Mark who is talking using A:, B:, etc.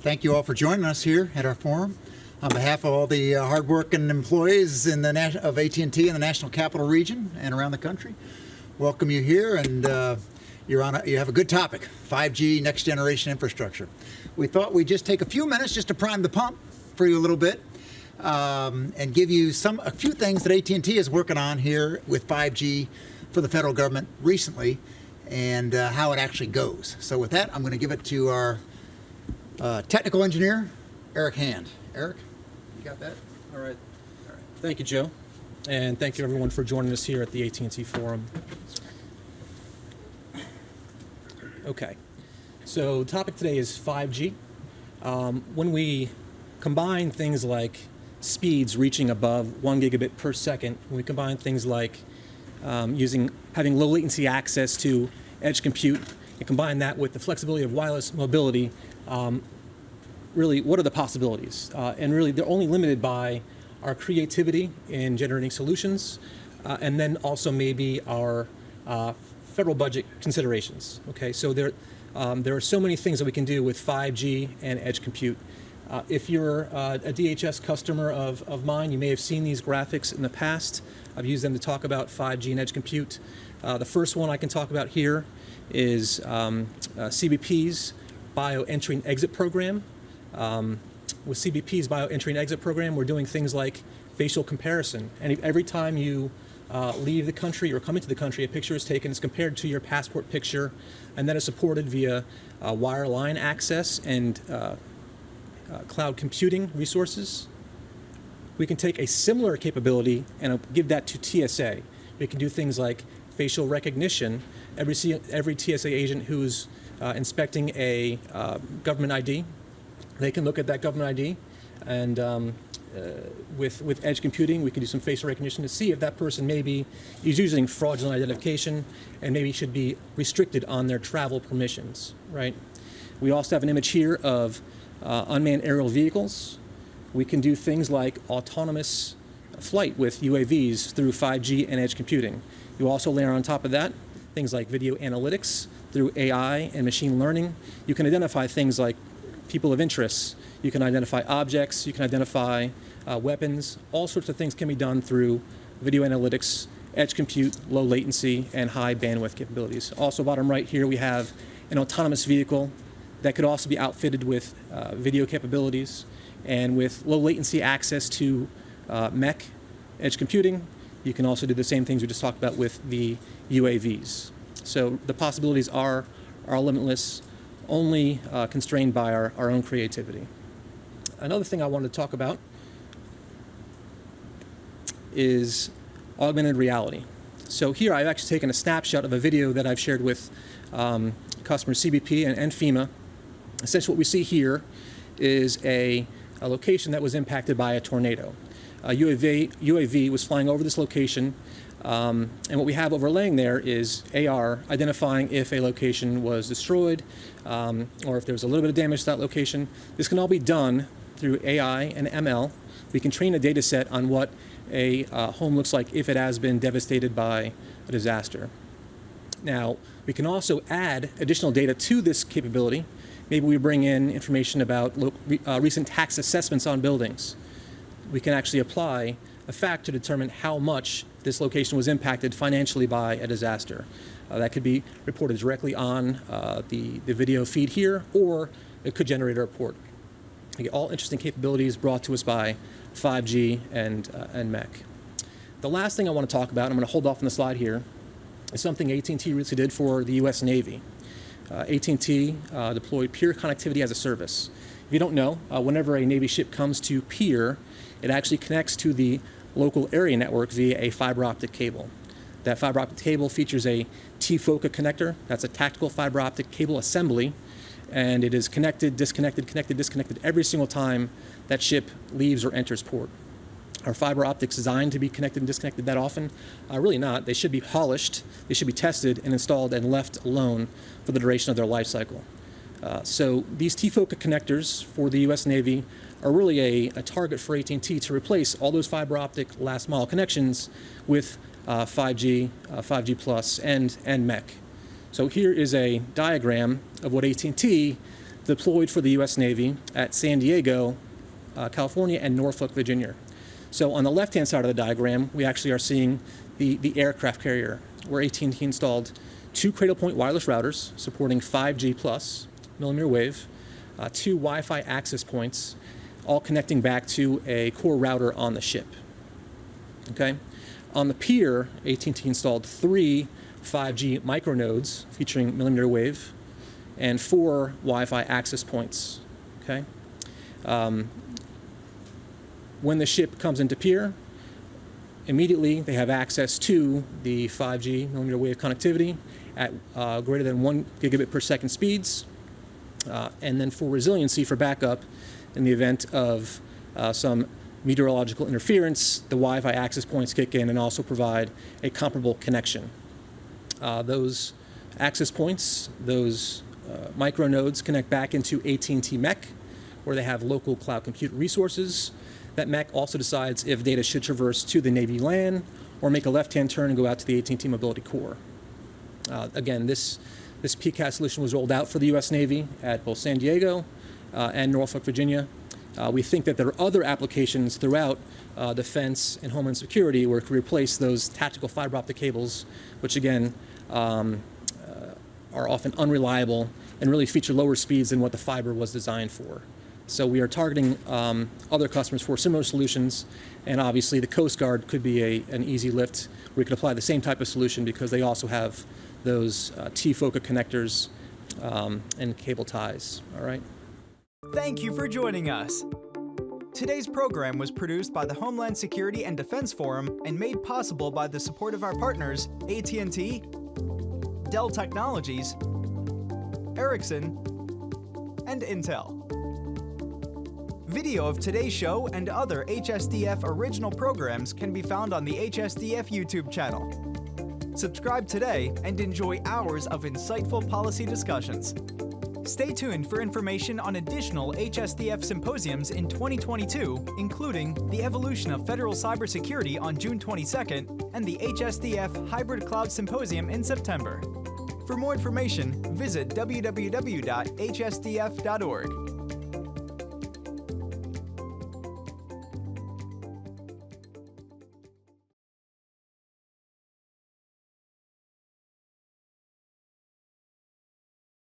A: Thank you all for joining us here at our forum. On behalf of all the hardworking employees of AT&T in the National Capital Region and around the country, welcome you here, and you have a good topic, 5G next generation infrastructure. We thought we'd just take a few minutes just to prime the pump for you a little bit and give you a few things that AT&T is working on here with 5G for the federal government recently and how it actually goes. So with that, I'm going to give it to our technical engineer, Erik Hand. Erik, you got that?
B: All right. Thank you, Joe. And thank you, everyone, for joining us here at the AT&T Forum. Okay. So the topic today is 5G. When we combine things like speeds reaching above 1 gigabit per second, when we combine things like having low latency access to edge compute, and combine that with the flexibility of wireless mobility, really, what are the possibilities? And really, they're only limited by our creativity in generating solutions, and then also maybe our federal budget considerations. Okay, so there are so many things that we can do with 5G and edge compute. If you're a DHS customer of mine, you may have seen these graphics in the past. I've used them to talk about 5G and edge compute. The first one I can talk about here is CBP's Bio Entry and Exit program. With CBP's Bio Entry and Exit program, we're doing things like facial comparison. And every time you leave the country or come into the country, a picture is taken, it's compared to your passport picture, and that is supported via wireline access and cloud computing resources. We can take a similar capability and give that to TSA. We can do things like facial recognition. Every TSA agent who's inspecting a government ID, they can look at that government ID, and with edge computing, we can do some facial recognition to see if that person maybe is using fraudulent identification and maybe should be restricted on their travel permissions, right? We also have an image here of unmanned aerial vehicles. We can do things like autonomous flight with UAVs through 5G and edge computing. You also layer on top of that things like video analytics through AI and machine learning. You can identify things like people of interest. You can identify objects. You can identify weapons. All sorts of things can be done through video analytics, edge compute, low latency, and high bandwidth capabilities. Also, bottom right here, we have an autonomous vehicle that could also be outfitted with video capabilities and with low latency access to mech edge computing. You can also do the same things we just talked about with the UAVs. So the possibilities are limitless, only constrained by our own creativity. Another thing I wanted to talk about is augmented reality. So here I've actually taken a snapshot of a video that I've shared with customers CBP and FEMA. Essentially what we see here is a location that was impacted by a tornado. A UAV was flying over this location, and what we have overlaying there is AR identifying if a location was destroyed or if there was a little bit of damage to that location. This can all be done through AI and ML. We can train a data set on what a home looks like if it has been devastated by a disaster. Now, we can also add additional data to this capability. Maybe we bring in information about recent tax assessments on buildings. We can actually apply a fact to determine how much this location was impacted financially by a disaster. That could be reported directly on the video feed here, or it could generate a report. Again, all interesting capabilities brought to us by 5G and MEC. The last thing I want to talk about, I'm going to hold off on the slide here, is something AT&T recently did for the US Navy. AT&T deployed peer connectivity as a service. If you don't know, whenever a Navy ship comes to peer, it actually connects to the local area network via a fiber optic cable. That fiber optic cable features a T-FOCA connector. That's a tactical fiber optic cable assembly, and it is connected, disconnected, connected, disconnected every single time that ship leaves or enters port. Are fiber optics designed to be connected and disconnected that often? Really not. They should be polished, they should be tested and installed and left alone for the duration of their life cycle. So these T-FOCA connectors for the US Navy are really a target for AT&T to replace all those fiber optic last mile connections with 5G, 5G Plus, and MEC. So here is a diagram of what AT&T deployed for the U.S. Navy at San Diego, California, and Norfolk, Virginia. So on the left-hand side of the diagram, we actually are seeing the aircraft carrier, where AT&T installed 2 Cradlepoint wireless routers supporting 5G plus millimeter wave, 2 Wi-Fi access points, all connecting back to a core router on the ship. Okay? On the pier, AT&T installed 3 5G micronodes featuring millimeter wave and 4 Wi-Fi access points. Okay? When the ship comes into pier, immediately they have access to the 5G millimeter wave connectivity at greater than 1 gigabit per second speeds. And then for resiliency, for backup, in the event of some meteorological interference, the Wi-Fi access points kick in and also provide a comparable connection. Those access points, those micronodes connect back into AT&T MEC, where they have local cloud compute resources. That MEC also decides if data should traverse to the Navy LAN or make a left-hand turn and go out to the AT&T Mobility Core. Again, this PCAS solution was rolled out for the U.S. Navy at both San Diego and Norfolk, Virginia. We think that there are other applications throughout defense and homeland security where it could replace those tactical fiber optic cables, which again are often unreliable and really feature lower speeds than what the fiber was designed for. So we are targeting other customers for similar solutions, and obviously the Coast Guard could be an easy lift where we could apply the same type of solution because they also have those T-FOCA connectors and cable ties. All right.
C: Thank you for joining us. Today's program was produced by the Homeland Security and Defense Forum and made possible by the support of our partners AT&T, Dell Technologies, Ericsson, and Intel. Video of today's show and other HSDF original programs can be found on the HSDF YouTube channel. Subscribe today and enjoy hours of insightful policy discussions. Stay tuned for information on additional HSDF symposiums in 2022, including the Evolution of Federal Cybersecurity on June 22nd and the HSDF Hybrid Cloud Symposium in September. For more information, visit www.hsdf.org.